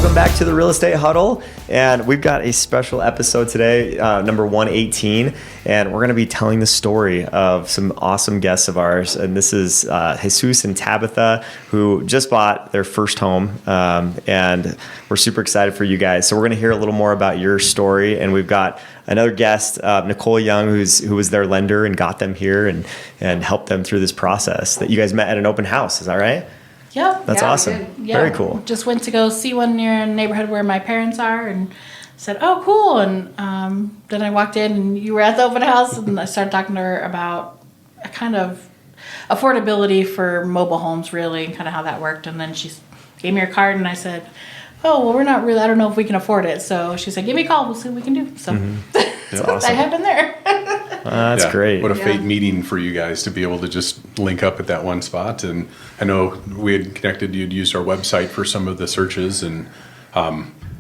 Welcome back to the Real Estate Huddle, and we've got a special episode today, number 118, and we're going to be telling the story of some awesome guests of ours, and this is Jesus and Tabitha, who just bought their first home, and we're super excited for you guys. So we're going to hear a little more about your story, and we've got another guest, Nicole Young, who was their lender and got them here and helped them through this process that you guys met at an open house. Is that right? Yep. That's awesome. Yeah. Very cool. Just went to go see one near a neighborhood where my parents are and said, oh, cool. And then I walked in and you were at the open house and I started talking to her about a kind of affordability for mobile homes, really, and kind of how that worked. And then she gave me her card and I said, oh, well, we're not really, I don't know if we can afford it. So she said, give me a call. We'll see what we can do. So That's awesome. I have been there. That's great. What a fate meeting for you guys to be able to just link up at that one spot. And I know we had connected, you'd used our website for some of the searches, and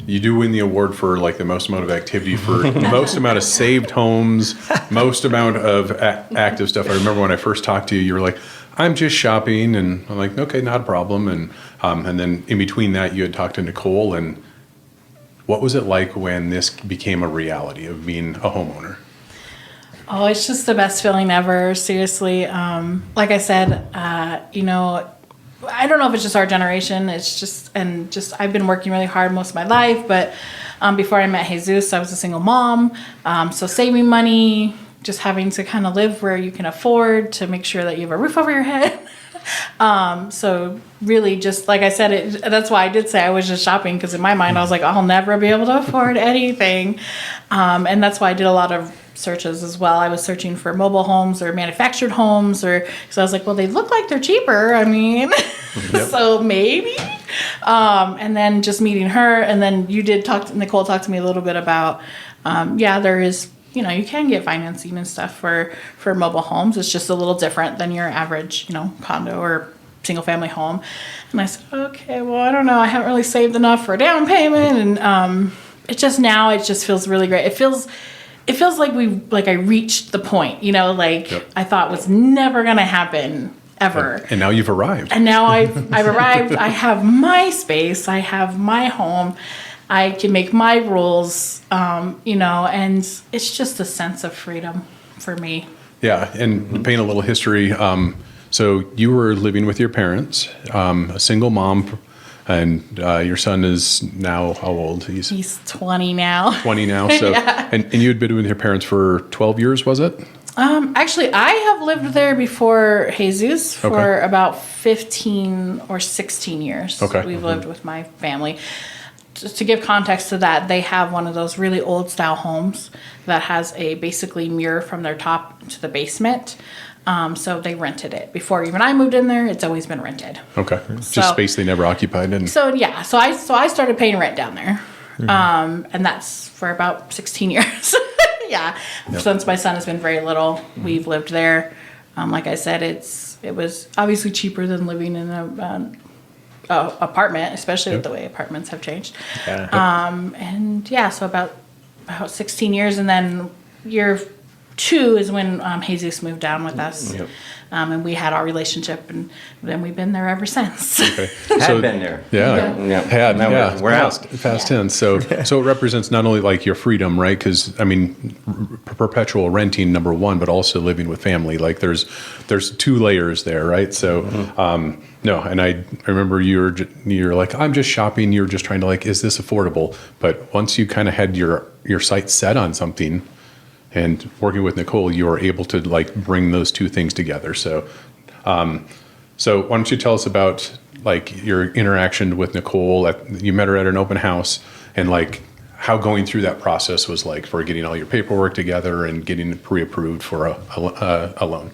you do win the award for like the most amount of activity for most amount of saved homes, most amount of active stuff. I remember when I first talked to you, you were like, I'm just shopping, and I'm like, okay, not a problem. And then in between that, you had talked to Nicole, and what was it like when this became a reality of being a homeowner? Oh, it's just the best feeling ever. Seriously. Like I said, I don't know if it's just our generation. It's just I've been working really hard most of my life, but before I met Jesus, I was a single mom. So saving money, just having to kind of live where you can afford to make sure that you have a roof over your head. So really just like I said, that's why I did say I was just shopping, because in my mind I was like, I'll never be able to afford anything. And that's why I did a lot of searches as well. I was searching for mobile homes or manufactured homes, so I was like, well, they look like they're cheaper. I mean, so maybe. And then just meeting her, and then Nicole talked to me a little bit about, there is, you can get financing and stuff for mobile homes. It's just a little different than your average, condo or single family home. And I said, okay, well, I don't know. I haven't really saved enough for a down payment. And it just feels really great. It feels like I reached the point, I thought was never going to happen ever. And now you've arrived. And now I've arrived. I have my space. I have my home. I can make my rules, and it's just a sense of freedom for me. Yeah, and paint a little history. So you were living with your parents, a single mom, and your son is now how old? He's 20 now. 20 now. So, yeah. and you had been with your parents for 12 years, was it? Actually, I have lived there before Jesus for about 15 or 16 years. Okay. We've lived with my family. Just to give context to that, they have one of those really old style homes that has a basically mirror from their top to the basement. So they rented it. Before even I moved in there, it's always been rented. Okay. Just space they never occupied. So I started paying rent down there. And that's for about 16 years. Yeah. Yep. Since my son has been very little, we've lived there. Like I said, it was obviously cheaper than living in an apartment, especially with the way apartments have changed. Yeah. So about 16 years, and then year 2 is when Jesus moved down with us. Yep. And we had our relationship, and then we've been there ever since. Okay. Been there. Yeah. We're out. Fast tense. So it represents not only like your freedom, right? Because I mean, perpetual renting, number one, but also living with family. Like there's 2 layers there, right? So no, and I remember you're like, I'm just shopping. You're just trying to like, is this affordable? But once you kind of had your sights set on something, and working with Nicole, you are able to like bring those 2 things together. So, so why don't you tell us about like your interaction with Nicole? You met her at an open house, and like how going through that process was like for getting all your paperwork together and getting pre-approved for a loan.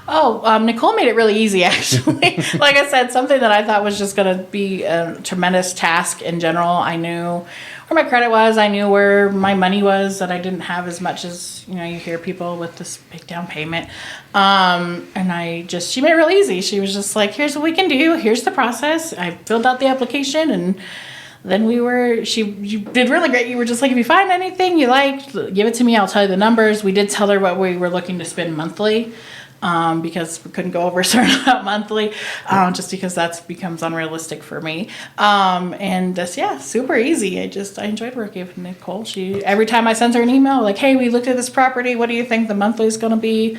Nicole made it really easy, actually. Like I said, something that I thought was just going to be a tremendous task in general. I knew where my credit was. I knew where my money was, that I didn't have as much as, you hear people with this big down payment. And she made it really easy. She was just like, here's what we can do. Here's the process. I filled out the application, and then you did really great. You were just like, if you find anything you like, give it to me. I'll tell you the numbers. We did tell her what we were looking to spend monthly. because we couldn't go over a certain amount monthly, just because that becomes unrealistic for me. And just, yeah, super easy. I enjoyed working with Nicole. Every time I sent her an email, like, hey, we looked at this property. What do you think the monthly is going to be?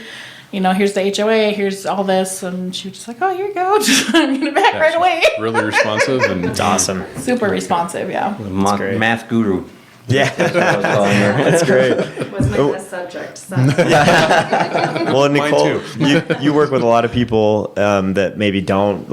Here's the HOA, here's all this. And she was just like, oh, here you go. Just get it back right away. Really responsive and It's awesome. Super responsive, yeah. great. Math guru. Yeah, I was calling her. that's great. Was my test subject. So. Well, Nicole, too. you work with a lot of people that maybe don't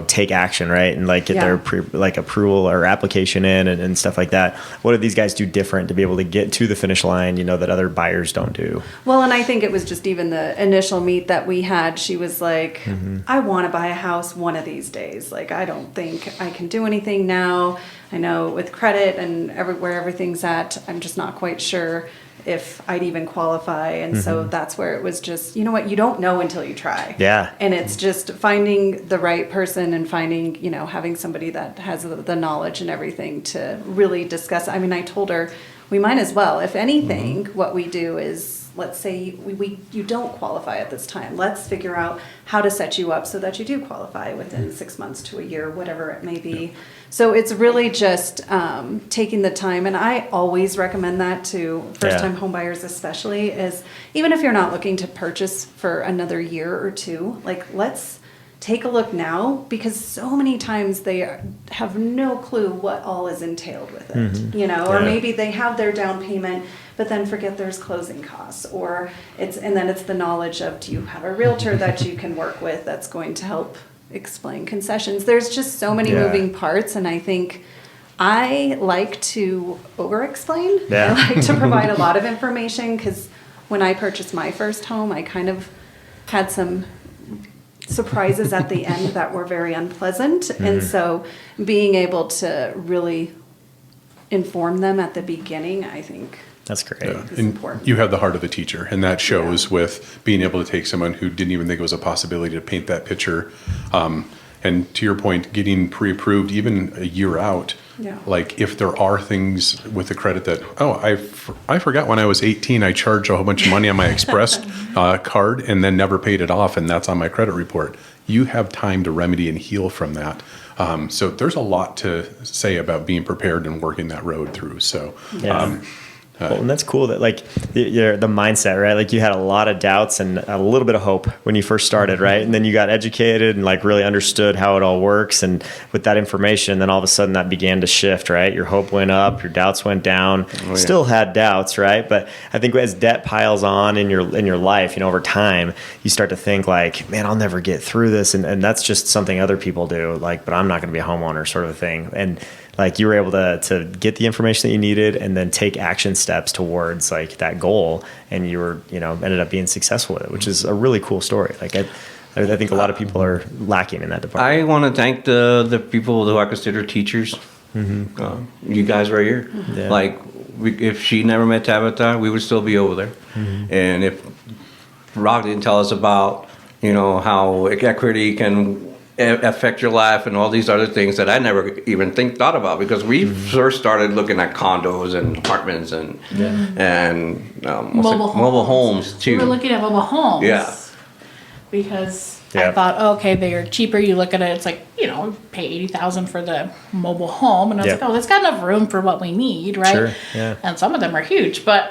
take action, right? And like get Yeah. their approval or application in and stuff like that. What do these guys do different to be able to get to the finish line, that other buyers don't do? Well, and I think it was just even the initial meet that we had. She was like, I want to buy a house one of these days. Like, I don't think I can do anything now. I know with credit and where everything's at, I'm just not quite sure if I'd even qualify. And so that's where it was just, you know what, you don't know until you try. Yeah. And it's just finding the right person and finding, having somebody that has the knowledge and everything to really discuss. I mean, I told her we might as well. If anything, what we do is, let's say you don't qualify at this time. Let's figure out how to set you up so that you do qualify within 6 months to a year, whatever it may be. So it's really just taking the time, and I always recommend that to first-time home buyers especially, is even if you're not looking to purchase for another year or two, like let's take a look now, because so many times they have no clue what all is entailed with it, or maybe they have their down payment, but then forget there's closing costs, or then it's the knowledge of, do you have a realtor that you can work with that's going to help explain concessions? There's just so many moving parts, and I think I like to over-explain. Yeah. I like to provide a lot of information, because when I purchased my first home, I kind of had some surprises at the end that were very unpleasant. And so being able to really inform them at the beginning, I think That's great. is And important. you have the heart of a teacher, and that shows with being able to take someone who didn't even think it was a possibility to paint that picture. And to your point, getting pre-approved even a year out. Yeah. Like if there are things with the credit that, I forgot when I was 18, I charged a whole bunch of money on my Express card and then never paid it off, and that's on my credit report. You have time to remedy and heal from that. So there's a lot to say about being prepared and working that road through. So, Yeah. Well, and that's cool that the mindset, right? Like you had a lot of doubts and a little bit of hope when you first started, right? And then you got educated and really understood how it all works. And with that information, then all of a sudden that began to shift, right? Your hope went up, your doubts went down. Still had doubts, right? But I think as debt piles on in your life, over time, you start to think man, I'll never get through this. And that's just something other people do. But I'm not going to be a homeowner, sort of a thing. And you were able to get the information that you needed and then take action steps towards that goal, and you were ended up being successful with it, which is a really cool story. I think a lot of people are lacking in that department. I want to thank the people who I consider teachers. You guys right here. Yeah. If she never met Tabitha, we would still be over there. And if Rock didn't tell us about how equity can affect your life and all these other things that I never even thought about, because we first started looking at condos and apartments and mobile homes too. We were looking at mobile homes. Yeah. Because Yeah. I thought, okay, they are cheaper. You look at it, it's pay $80,000 for the mobile home, and I was Yeah. like, that's got enough room for what we need, right? Sure, yeah. And some of them are huge, but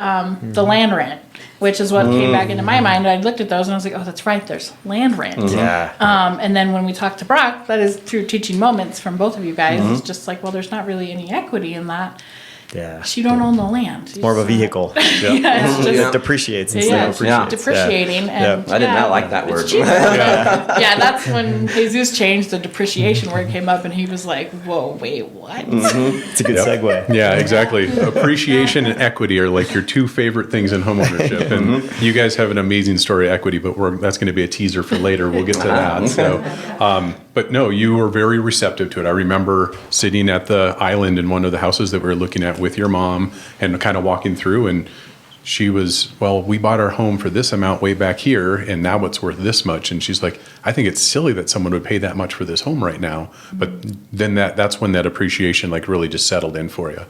the land rent, which is what came back into my mind. I looked at those and I was like, oh, that's right. There's land rent. Yeah. And then when we talked to Brock, that is through teaching moments from both of you guys. It's just there's not really any equity in that. Yeah. You don't own the land. More of a vehicle. Yeah, it's just, It depreciates instead yeah, of it's appreciates. depreciating. And I did not like that word. it's cheaper. Yeah, that's when Jesus changed the depreciation word came up, and he was like, "Whoa, wait, what?" It's a good segue. Yeah, exactly. Appreciation and equity are your two favorite things in homeownership. And you guys have an amazing story of equity, but that's going to be a teaser for later. We'll get to that. So, but no, you were very receptive to it. I remember sitting at the island in one of the houses that we were looking at with your mom and kind of walking through, and she was, we bought our home for this amount way back here, and now it's worth this much. And she's like, I think it's silly that someone would pay that much for this home right now. But then that's when that appreciation really just settled in for you.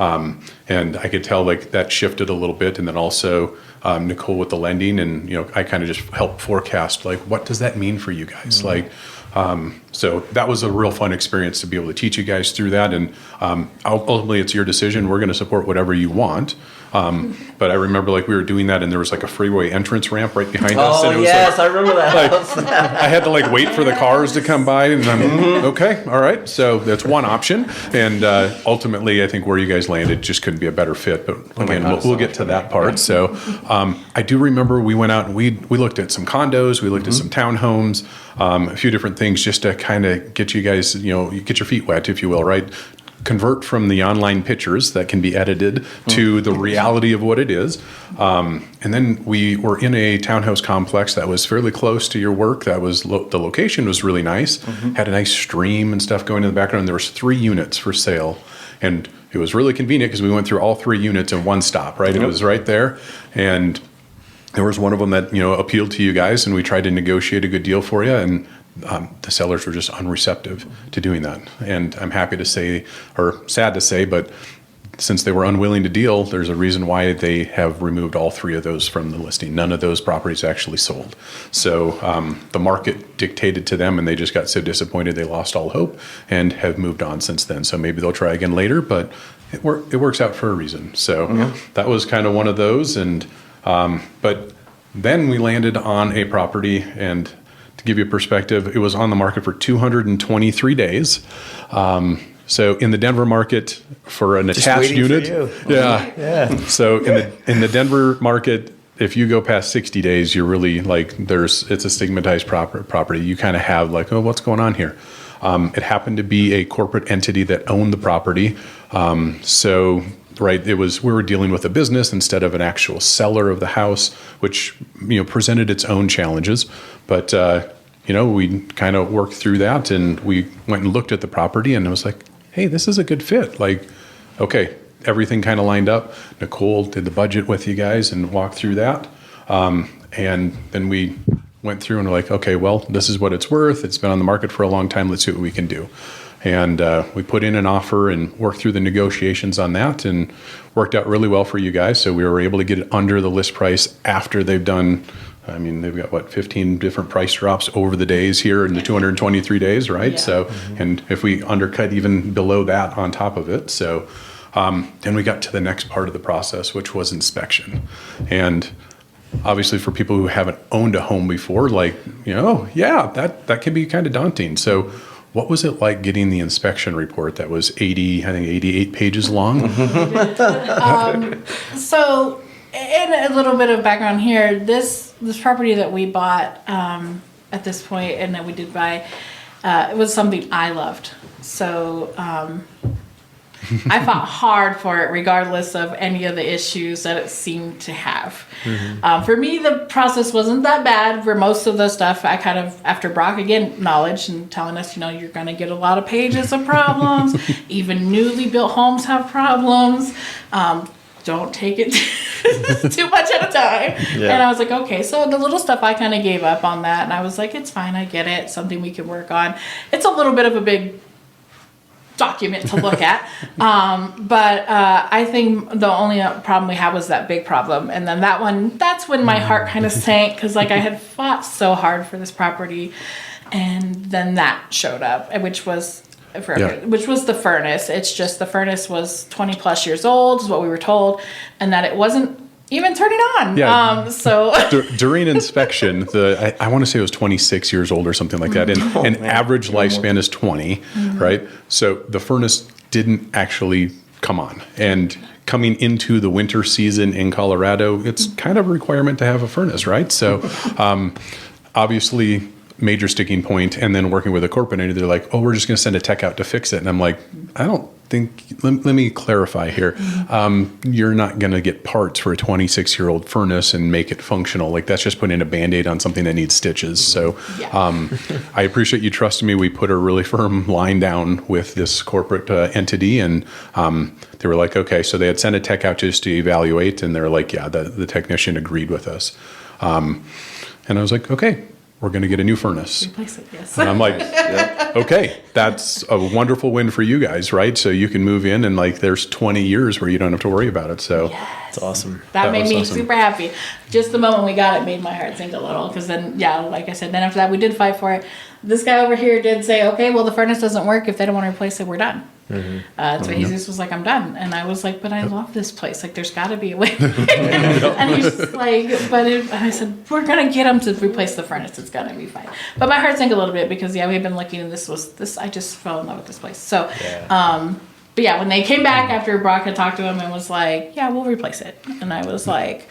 And I could tell like that shifted a little bit. And then also Nicole with the lending, and I kind of just helped forecast like, what does that mean for you guys? Like, so that was a real fun experience to be able to teach you guys through that. And ultimately, it's your decision. We're going to support whatever you want. But I remember like we were doing that, and there was like a freeway entrance ramp right behind us. And it was yes, like, I remember that. I had to like wait for the cars to come by, and I'm okay, all right. So that's one option. And ultimately, I think where you guys landed just couldn't be a better fit. But again, we'll get to that part. So I do remember we went out and we looked at some condos, we looked at some townhomes, a few different things just to kind of get you guys, get your feet wet, if you will, right? Convert from the online pictures that can be edited to the reality of what it is. And then we were in a townhouse complex that was fairly close to your work. That was the location was really nice, had a nice stream and stuff going in the background. There was 3 units for sale, and it was really convenient because we went through all 3 units in one stop, right? It was right there. And there was one of them that, appealed to you guys, and we tried to negotiate a good deal for you. And the sellers were just unreceptive to doing that. And I'm happy to say, or sad to say, but since they were unwilling to deal, there's a reason why they have removed all 3 of those from the listing. None of those properties actually sold. So the market dictated to them, and they just got so disappointed they lost all hope and have moved on since then. So maybe they'll try again later, but it works out for a reason. So that was kind of one of those. And but then we landed on a property, and to give you a perspective, it was on the market for 223 days. So in the Denver market for an attached unit, So in the Denver market, if you go past 60 days, you're really like it's a stigmatized property. You kind of have like, oh, what's going on here? It happened to be a corporate entity that owned the property. Right, we were dealing with a business instead of an actual seller of the house, which presented its own challenges. But we kind of worked through that, and we went and looked at the property, and it was like, hey, this is a good fit. Like, okay, everything kind of lined up. Nicole did the budget with you guys and walked through that, and then we went through and were like, okay, well, this is what it's worth. It's been on the market for a long time. Let's see what we can do. And we put in an offer and worked through the negotiations on that, and worked out really well for you guys. So we were able to get it under the list price after they've done, they've got 15 different price drops over the days here in the 223 days, right? Yeah. So, and if we undercut even below that on top of it. So then we got to the next part of the process, which was inspection. And obviously for people who haven't owned a home before, that can be kind of daunting. So what was it like getting the inspection report that was 88 pages long? So, in a little bit of background here, this property that we bought at this point, and that we did buy, it was something I loved. So I fought hard for it, regardless of any of the issues that it seemed to have. For me, the process wasn't that bad. For most of the stuff, I kind of, after Brock again acknowledged and telling us, you're going to get a lot of pages of problems. Even newly built homes have problems. Don't take it too much at a time. Yeah. And I was like, okay, so the little stuff, I kind of gave up on that. And I was like, it's fine, I get it. Something we can work on. It's a little bit of a big document to look at. But I think the only problem we had was that big problem. And then that's when my heart kind of sank, because I had fought so hard for this property. And then that showed up, which was the furnace. It's just the furnace was 20 plus years old, is what we were told, and that it wasn't even turning on. Yeah. During inspection, I want to say it was 26 years old or something like that. And average lifespan is 20, right? So the furnace didn't actually come on. And coming into the winter season in Colorado, it's kind of a requirement to have a furnace, right? So obviously major sticking point. And then working with a corporate entity, they're like, oh, we're just going to send a tech out to fix it. And I'm like, I don't think, let me clarify here. You're not going to get parts for a 26-year-old furnace and make it functional. Like, that's just putting a Band-Aid on something that needs stitches. So I appreciate you trusting me. We put a really firm line down with this corporate entity, and they were like, okay. So they had sent a tech out just to evaluate, and they're like, yeah, the technician agreed with us. And I was like, okay. we're going to get a new furnace. Replace it, yes. And I'm like, okay, that's a wonderful win for you guys, right? So you can move in and like there's 20 years where you don't have to worry about it. So It's awesome. That made was me awesome. super happy. Just the moment we got it made my heart sink a little. Because then, like I said, then after that we did fight for it. This guy over here did say, okay, well the furnace doesn't work. If they don't want to replace it, we're done. So Jesus was like, I'm done. And I was like, but I love this place. Like, there's got to be a way. And he's just like, and I said, we're going to get him to replace the furnace. It's going to be fine. But my heart sank a little bit because, we've been looking and I just fell in love with this place. So, but when they came back after Brock had talked to him and was like, we'll replace it. And I was like,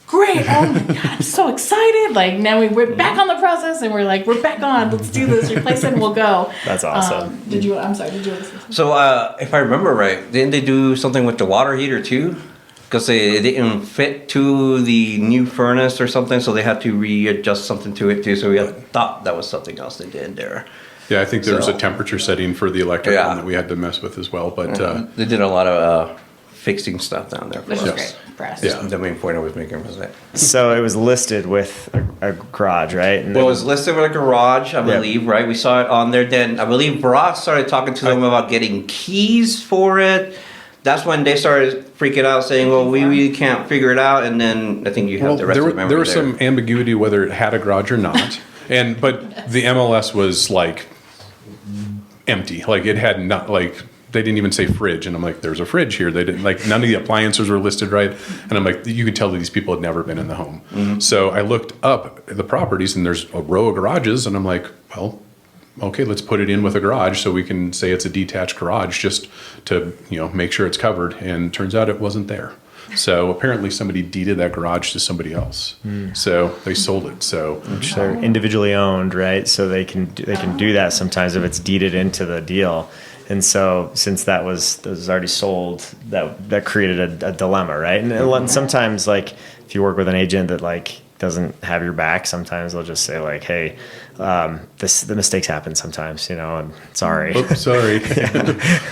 great. Oh my God, I'm so excited. Like, now we're back on the process and we're like, we're back on. Let's do this. Replace it and we'll go. That's awesome. Did you listen? So, if I remember right, didn't they do something with the water heater too? Because they didn't fit to the new furnace or something, so they had to readjust something to it too. So we thought that was something else they did there. yeah, I think there was a So- temperature setting for the electric Yeah. one that we had to mess with as well. But They did a lot of fixing stuff down there for Which us. is great for us. Yeah. The main point I was making was that. So it was listed with a garage, right? And Well, it was listed with a garage, I believe, right? We saw it on there. Then I believe Brock started talking to them about getting keys for it. That's when they started freaking out, saying, "Well, we can't figure it out." And then I think you have the rest of the memory there was some ambiguity whether it had a garage or not, but the MLS was like empty, like it had not like. They didn't even say fridge, and I'm like, "There's a fridge here." They didn't like none of the appliances were listed right, and I'm like, you could tell that these people had never been in the home. So I looked up the properties, and there's a row of garages, and I'm like, well, okay, let's put it in with a garage so we can say it's a detached garage, just to make sure it's covered. And turns out it wasn't there. So apparently somebody deeded that garage to somebody else. So they sold it. So which they're individually owned, right? So they can do that sometimes if it's deeded into the deal. And so since that was already sold, that created a dilemma, right? And sometimes, like, if you work with an agent that like doesn't have your back, sometimes they'll just say like, hey, the mistakes happen sometimes, and sorry. oops, sorry.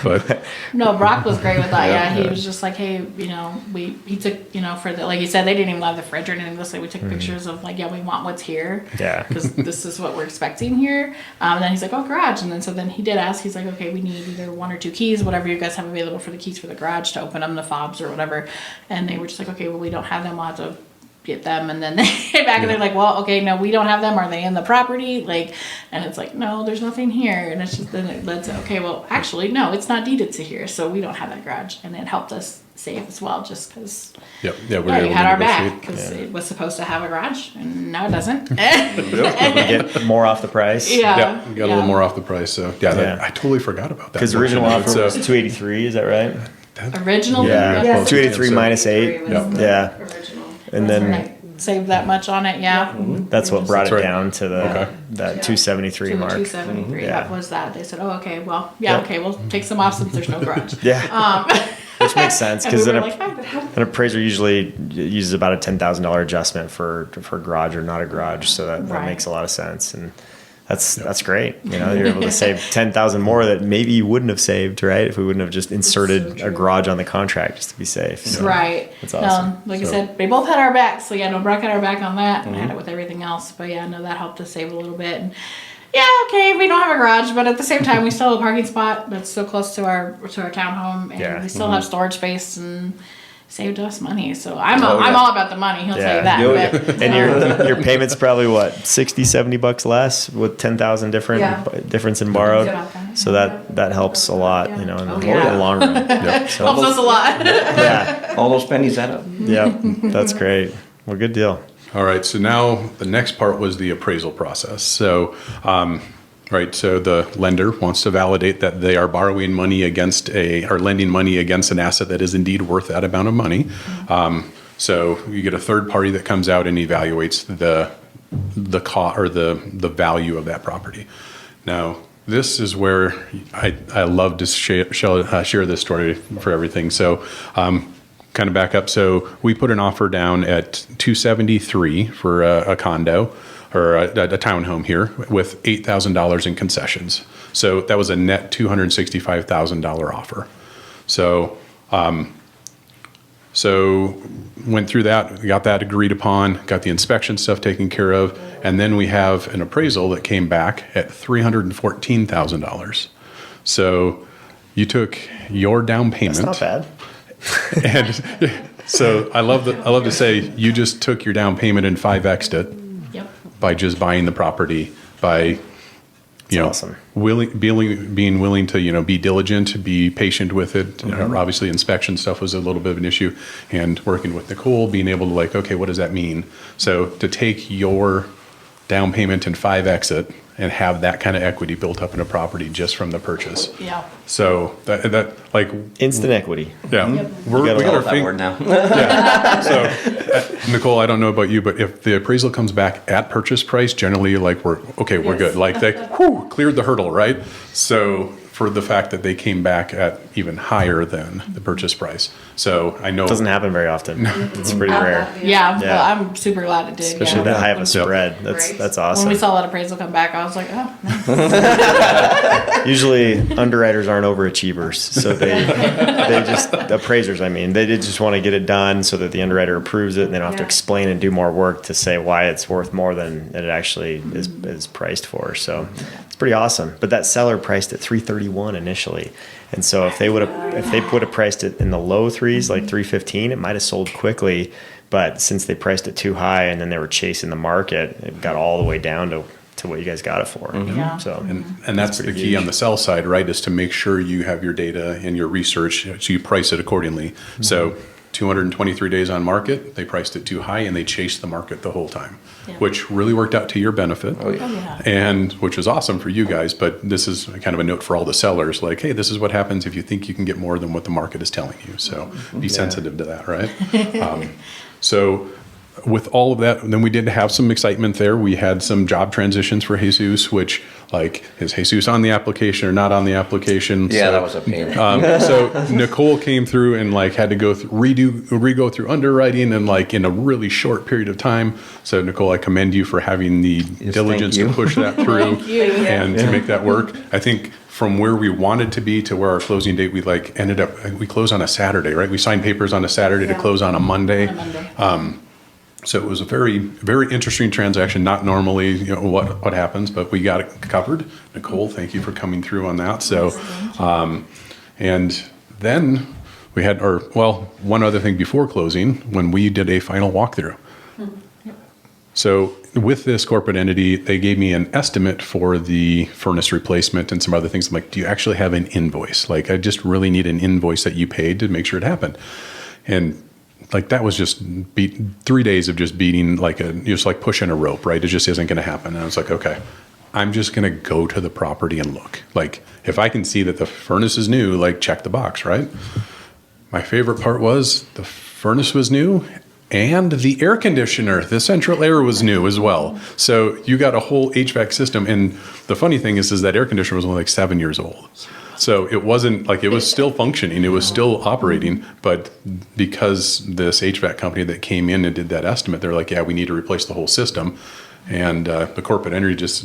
But No, Brock was great with that. Yeah, he was just like, hey, he took, for the, like you said, they didn't even have the fridge or anything. Like, we took pictures of like, we want what's here. Yeah. Because this is what we're expecting here. And then he's like, oh, garage. And then he did ask, he's like, okay, we need either 1 or 2 keys, whatever you guys have available for the keys for the garage to open them, the fobs or whatever. And they were just like, okay, well, we don't have them. We'll have to get them. And then they came back and they're like, well, okay, no, we don't have them. Are they in the property? Like, and it's like, no, there's nothing here. And it's just, then it led to, okay, well, actually, no, it's not deeded to here. So we don't have that garage. And it helped us save as well, just because we were able you had to our negotiate. back, because it was supposed to have a garage and now it doesn't. You get more off the price. Yeah, we got a little more off the price. So Yeah. I totally forgot about that. Because the original offer So- was 283. Is that right? Original. Yeah. Yeah. 283 minus 8. Yeah. Original. And then Right. Saved that much on it, yeah. that's what brought That's it right. down to that 273 To the mark. 273. Yeah. That was that. They said, oh, okay, well, Yep. okay, we'll take some off since there's no garage. Yeah. Which makes sense And because we then were like, "Fine, but how-" an appraiser usually uses about a $10,000 adjustment for garage or not a garage, so that Right. makes a lot of sense, and that's great. You're able to save $10,000 more that maybe you wouldn't have saved, right? If we wouldn't have just inserted a garage on the contract just to be safe. So Right. That's awesome. No, like I said, they both had our back. So no, Brock had our back on that, and I had it with everything else. But no, that helped us save a little bit. And okay, we don't have a garage, but at the same time, we still have a parking spot that's so close to our townhome, and Yeah. we still have storage space and saved us money. So I'm all about the money. He'll tell you that. Yeah. But, And your payment's probably what, $60-$70 less with 10,000 difference in borrowed. About that. So that helps a lot, in the long run. Yep. So, helps us a lot. yeah, All those pennies add up. yeah, that's great. Well, good deal. All right, so now the next part was the appraisal process. So, so the lender wants to validate that they are borrowing money or lending money against an asset that is indeed worth that amount of money. So you get a third party that comes out and evaluates the cost or the value of that property. Now, this is where I love to share this story for everything. So, kind of back up. So we put an offer down at $273 for a condo or a townhome here with $8,000 in concessions. So that was a net $265,000 offer. So So went through that, got that agreed upon, got the inspection stuff taken care of, and then we have an appraisal that came back at $314,000. So you took your down payment. That's not bad. And so I love to say you just took your down payment and 5x'd it Yep. by just buying the property, by Awesome. being willing to be diligent, be patient with it. Obviously, inspection stuff was a little bit of an issue, and working with Nicole, being able to okay, what does that mean? So to take your down payment and 5x it and have that kind of equity built up in a property just from the purchase. Yeah. So that Instant equity. yeah, Yep. we got our that word now. So, Nicole, I don't know about you, but if the appraisal comes back at purchase price, generally, we're Yes. good. Like they cleared the hurdle, right? So, for the fact that they came back at even higher than the purchase price, so I know It doesn't happen very often. It's pretty rare. Yeah. Yeah. Well, I'm super glad it did. Especially yeah. that high of a When- spread. Right. That's When awesome. we saw that appraisal come back, I was like, oh, nice. Usually underwriters aren't overachievers, so they just appraisers. I mean, they just want to get it done so that the underwriter approves it, and they don't have to Yeah. explain and do more work to say why it's worth more than it actually is priced for. So it's pretty awesome. But that seller priced at $331 initially, and so if they would have priced it in the low threes, like $315, it might have sold quickly. But since they priced it too high and then they were chasing the market, it got all the way down to what you guys got it for. Yeah. So And that's the key on the sell side, right? Is to make sure you have your data and your research, so you price it accordingly. So 223 days on market, they priced it too high and they chased the market the whole time, Yeah. which really worked out to your benefit. Oh, yeah. And which was awesome for you guys, but this is kind of a note for all the sellers, like, hey, this is what happens if you think you can get more than what the market is telling you. So be sensitive to that, right? So with all of that, then we did have some excitement there. We had some job transitions for Jesus, which is Jesus on the application or not on the application? Yeah, So, that was a pain. so Nicole came through and had to go re-go through underwriting and in a really short period of time. So Nicole, I commend you for having the diligence thank to you. push that through Thank you. and to make that work. I think from where we wanted to be to where our closing date, we we closed on a Saturday, right? We signed papers on a Saturday to Yeah. close on a Monday. On Monday. So it was a very, very interesting transaction. Not normally, what happens, but we got it covered. Nicole, thank you for coming through on that. So, and then we had one other thing before closing when we did a final walkthrough. So with this corporate entity, they gave me an estimate for the furnace replacement and some other things. I'm like, do you actually have an invoice? I just really need an invoice that you paid to make sure it happened. And that was just 3 days of just beating just pushing a rope, right? It just isn't going to happen. And I was like, okay, I'm just going to go to the property and look. If I can see that the furnace is new, check the box, right? My favorite part was the furnace was new and the air conditioner, the central air was new as well. So you got a whole HVAC system. And the funny thing is that air conditioner was only 7 years old. So it wasn't it was still functioning, it was still operating, but because this HVAC company that came in and did that estimate, they're like, yeah, we need to replace the whole system. And the corporate entity just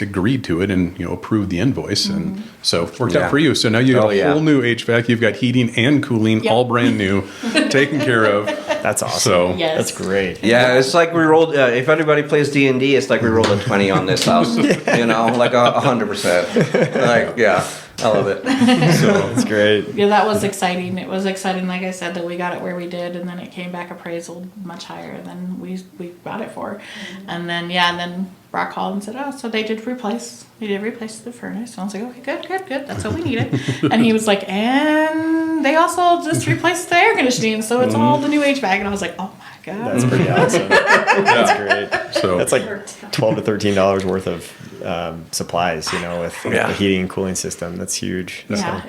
agreed to it and approved the invoice, and so it worked out for you. So now you have a whole new HVAC, you've got heating and cooling, all brand new, taken care of. that's awesome. So Yes. That's great. Yeah, it's like we rolled. If anybody plays D&D, it's like we rolled a 20 on this house. 100%. Yeah, I love it. so That's great. Yeah, that was exciting. It was exciting, like I said, that we got it where we did, and then it came back appraisal much higher than we got it for. And then Brock called and said, oh, so they did replace the furnace. And I was like, okay, good. That's what we needed. And he was like, and they also just replaced the air conditioning, so it's all the new HVAC. And I was like, oh my God. That's pretty awesome. That's great. So That's $12 to $13 worth of supplies, with the heating and cooling system. That's huge. Yeah,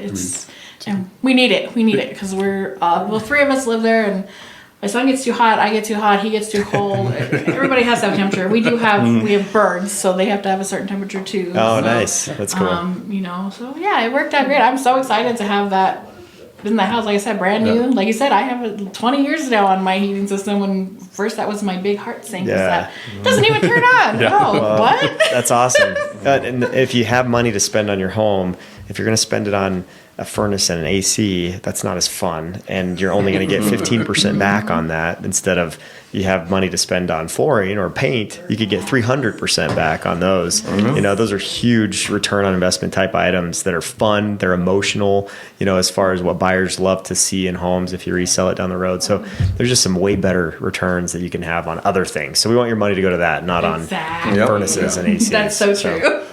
and we need it. We need it because we're three of us live there, and my son gets too hot, I get too hot, he gets too cold. Everybody has to have temperature. We have birds, so they have to have a certain temperature too. Oh, so, nice. That's cool. So yeah, it worked out great. I'm so excited to have that in the house. Like I said, brand new. Like you said, I have 20 years now on my heating system. When first that was my big heart sink. Yeah. That doesn't even turn on. Oh, what? That's awesome. And if you have money to spend on your home, if you're going to spend it on a furnace and an AC, that's not as fun. And you're only going to get 15% back on that instead of you have money to spend on flooring or paint, you could get 300% back on those. Those are huge return on investment type items that are fun. They're emotional, as far as what buyers love to see in homes if you resell it down the road. So there's just some way better returns that you can have on other things. So we want your money to go to that, not on furnaces and ACs. That's so true.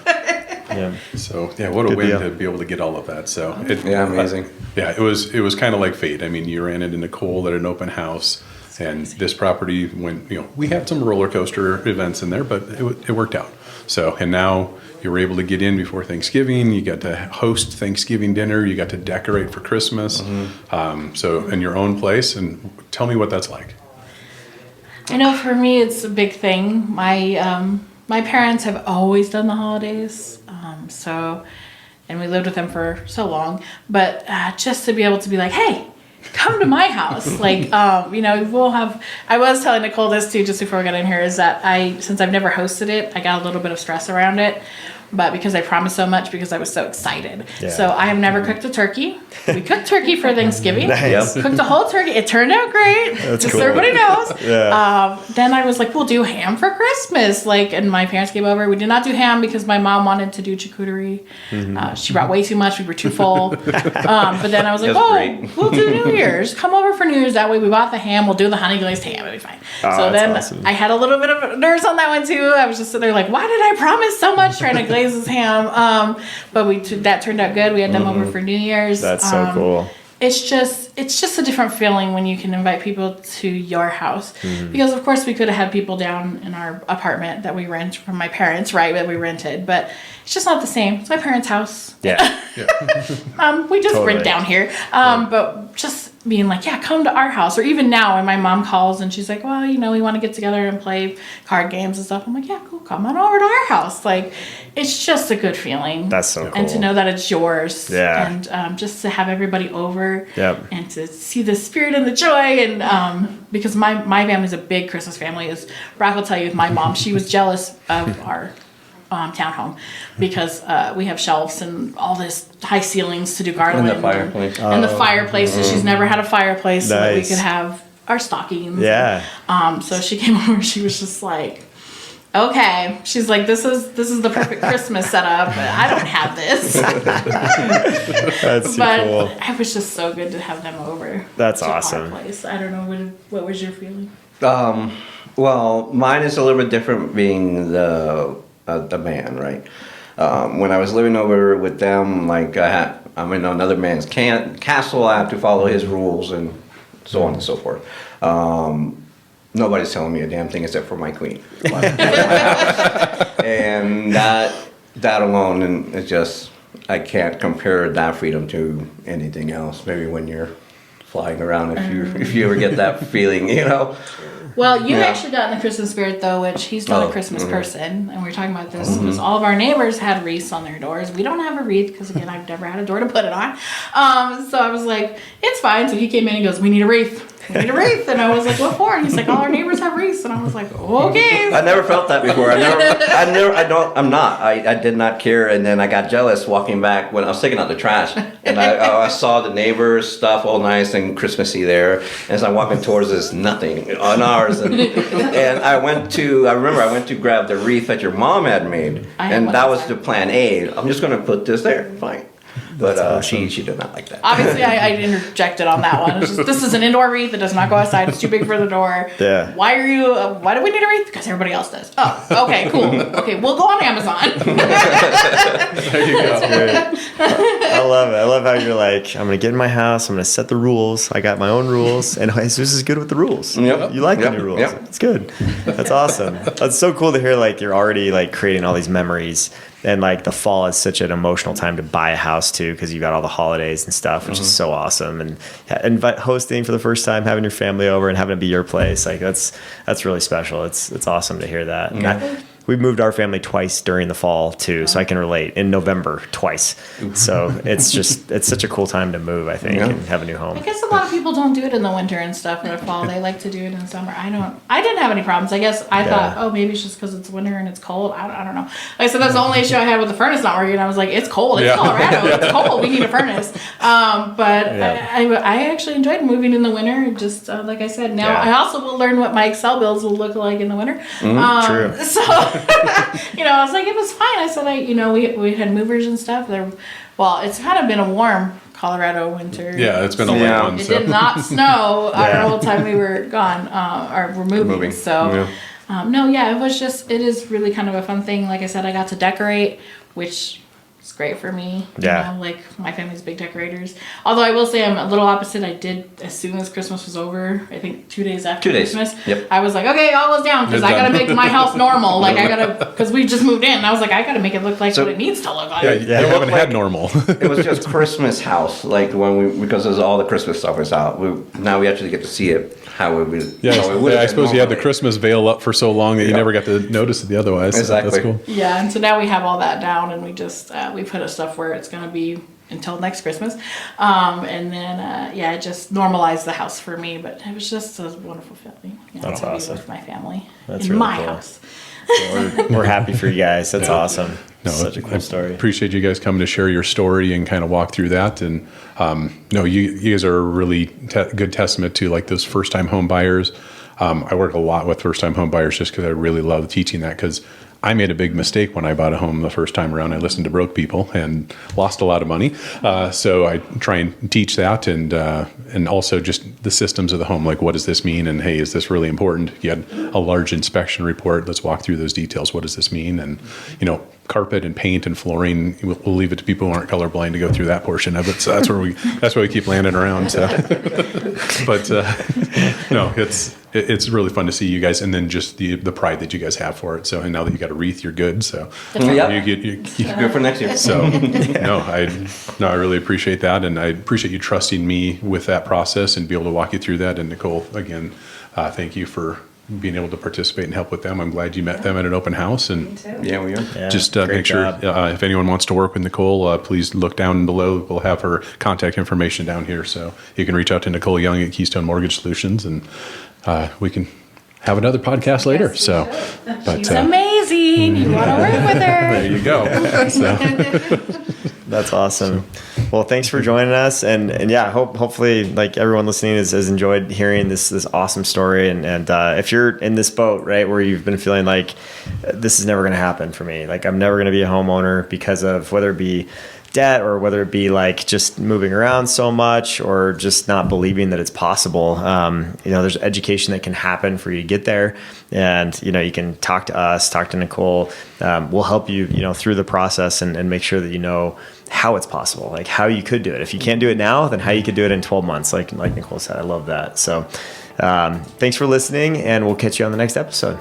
So what a Good win deal. to be able to get all of that. So amazing. It was kind of like fate. I mean, you ran into Nicole at an open house, and this property went. We had some roller coaster events in there, but it worked out. So and now you were able to get in before Thanksgiving. You got to host Thanksgiving dinner. You got to decorate for Christmas. So in your own place, and tell me what that's like. I know for me it's a big thing. My parents have always done the holidays, and we lived with them for so long. But just to be able to be like, hey, come to my house, we'll have. I was telling Nicole this too, just before we got in here, is that since I've never hosted it, I got a little bit of stress around it. But because I promised so much, because I was so excited. Yeah. So I have never cooked a turkey. We cooked turkey for Thanksgiving. Nice. Cooked a whole turkey. It turned out great. That's just cool. so everybody knows. Yeah. Then I was like, we'll do ham for Christmas. And my parents came over. We did not do ham because my mom wanted to do charcuterie. She brought way too much. We were too full. But then I was like, That's great. we'll do New Year's. Come over for New Year's. That way we bought the ham. We'll do the honey glazed ham. It'll be fine. So that's then awesome. I had a little bit of nerves on that one too. I was just sitting there like, why did I promise so much trying to glaze this ham? But that turned out good. We had them over for New Year's. That's so cool. It's just a different feeling when you can invite people to your house. Because of course we could have had people down in our apartment that we rent from my parents, right? That we rented, but it's just not the same. It's my parents' house. Yeah. We just Totally. rent down here. But just being like, yeah, come to our house. Or even now when my mom calls and she's like, well, we want to get together and play card games and stuff. I'm like, yeah, cool. Come on over to our house. It's just a good feeling. That's so cool. And to know that it's yours. Yeah. And just to have everybody over. Yep. And to see the spirit and the joy. And because my family's a big Christmas family. As Brock will tell you, with my mom, she was jealous of our townhome because we have shelves and all this high ceilings to do garland. And the fireplace. And the fireplace. So she's never had a fireplace so that we Nice. could have our stockings. Yeah. So she came over and she was just like, okay. She's like, this is the perfect Christmas setup. But I don't have this. That's too But cool. it was just so good to have them over. That's to our awesome. place. I don't know, what was your feeling? Well, mine is a little bit different being the man, right? When I was living over with them, I'm in another man's castle. I have to follow his rules and so on and so forth. Nobody's telling me a damn thing except for my queen. And that alone, and it's just, I can't compare that freedom to anything else. Maybe when you're flying around, if you ever get that feeling, Well, you Yeah. actually got in the Christmas spirit though, which he's not a Christmas person, and we were talking about this because all of our neighbors had wreaths on their doors. We don't have a wreath because again, I've never had a door to put it on. So I was like, it's fine. So he came in and goes, "We need a wreath. We need a wreath." And I was like, "What for?" And he's like, "All our neighbors have wreaths." And I was like, "Okay." I never felt that before. I did not care. And then I got jealous walking back when I was taking out the trash. And I saw the neighbors' stuff all nice and Christmassy there. And as I'm walking towards this, nothing on ours. And I went to grab the wreath that your mom had made. I had And one that was outside. the plan A. I'm just going to put this there. Fine. But awesome. she did not like that. Obviously, I interjected on that one. It's just, this is an indoor wreath. It does not go outside. It's too big for the door. Yeah. Why do we need a wreath? Because everybody else does. Oh, okay, cool. Okay, we'll go on Amazon. There you go. Great. I love it. I love how you're like, I'm going to get in my house. I'm going to set the rules. I got my own rules. And Jesus is good with the rules. Yep. You like Yep. the new rules. Yep. It's good. That's awesome. That's so cool to hear you're already creating all these memories. And the fall is such an emotional time to buy a house too, because you got all the holidays and stuff, which is so awesome. And hosting for the first time, having your family over and having it be your place, that's really special. It's awesome to hear that. And we've moved our family twice during the fall too, so I can relate. In November twice. So it's such a cool time to move, I think, and have a new home. I guess a lot of people don't do it in the winter and stuff in the fall. They like to do it in the summer. I didn't have any problems. I guess I thought, oh, maybe it's just because it's winter and it's cold. I don't know. Like I said, that's the only issue I had with the furnace not working. I was like, it's cold. It's Colorado. It's cold. We need a furnace. But I actually enjoyed moving in the winter. Just like I said, now I also will learn what my Excel bills will look like in the winter. True. So, I was like, it was fine. I said, we had movers and stuff. Well, it's kind of been a warm Colorado winter. Yeah, it's been a late one. It did not snow our whole time we were gone, or we're moving. So, it is really kind of a fun thing. Like I said, I got to decorate, which is great for me. Yeah. Like my family's big decorators. Although I will say I'm a little opposite. I did, as soon as Christmas was over, I think 2 days after Christmas, I was like, okay, all is down, because I got to make my house normal. Like because we just moved in. And I was like, I got to make it look like what it needs to look like. Yeah, you haven't had normal. It was just Christmas house, like because all the Christmas stuff was out. Now we actually get to see it how it would. Yeah, I suppose you had the Christmas veil up for so long that you never got to notice it otherwise. Exactly. So that's cool. Yeah, and so now we have all that down, and we just we put a stuff where it's going to be until next Christmas, and then it just normalized the house for me. But it was just a wonderful feeling. That's to awesome. Be with my family That's in really my cool. house. We're happy for you guys. That's awesome. No, Such a cool story. Appreciate you guys coming to share your story and kind of walk through that. And you guys are a really good testament to like those first time home buyers. I work a lot with first time home buyers just because I really love teaching that, because I made a big mistake when I bought a home the first time around. I listened to broke people and lost a lot of money. So I try and teach that, and also just the systems of the home. Like, what does this mean? And hey, is this really important? You had a large inspection report. Let's walk through those details. What does this mean? And carpet and paint and flooring, we'll leave it to people who aren't colorblind to go through that portion of it. So that's where we keep landing around. So. But no, it's really fun to see you guys, and then just the pride that you guys have for it. So, and now that you got a wreath, you're good. So you good for next year. So I really appreciate that, and I appreciate you trusting me with that process and be able to walk you through that. And Nicole, again, thank you for being able to participate and help with them. I'm glad you met them at an open house, and Yeah, we are. Yeah, just great make sure job. if anyone wants to work with Nicole, please look down below. We'll have her contact information down here, so you can reach out to Nicole Young at Keystone Mortgage Solutions, and we can have another podcast later. So, but She's amazing. You want to work with her? there you go. So, That's awesome. Well, thanks for joining us, and hopefully like everyone listening has enjoyed hearing this awesome story. And if you're in this boat, right, where you've been feeling like this is never going to happen for me, like I'm never going to be a homeowner because of whether it be debt or whether it be like just moving around so much or just not believing that it's possible. There's education that can happen for you to get there, and you can talk to us, talk to Nicole. We'll help you through the process and make sure that you know how it's possible, like how you could do it. If you can't do it now, then how you could do it in 12 months, like Nicole said. I love that. So thanks for listening, and we'll catch you on the next episode.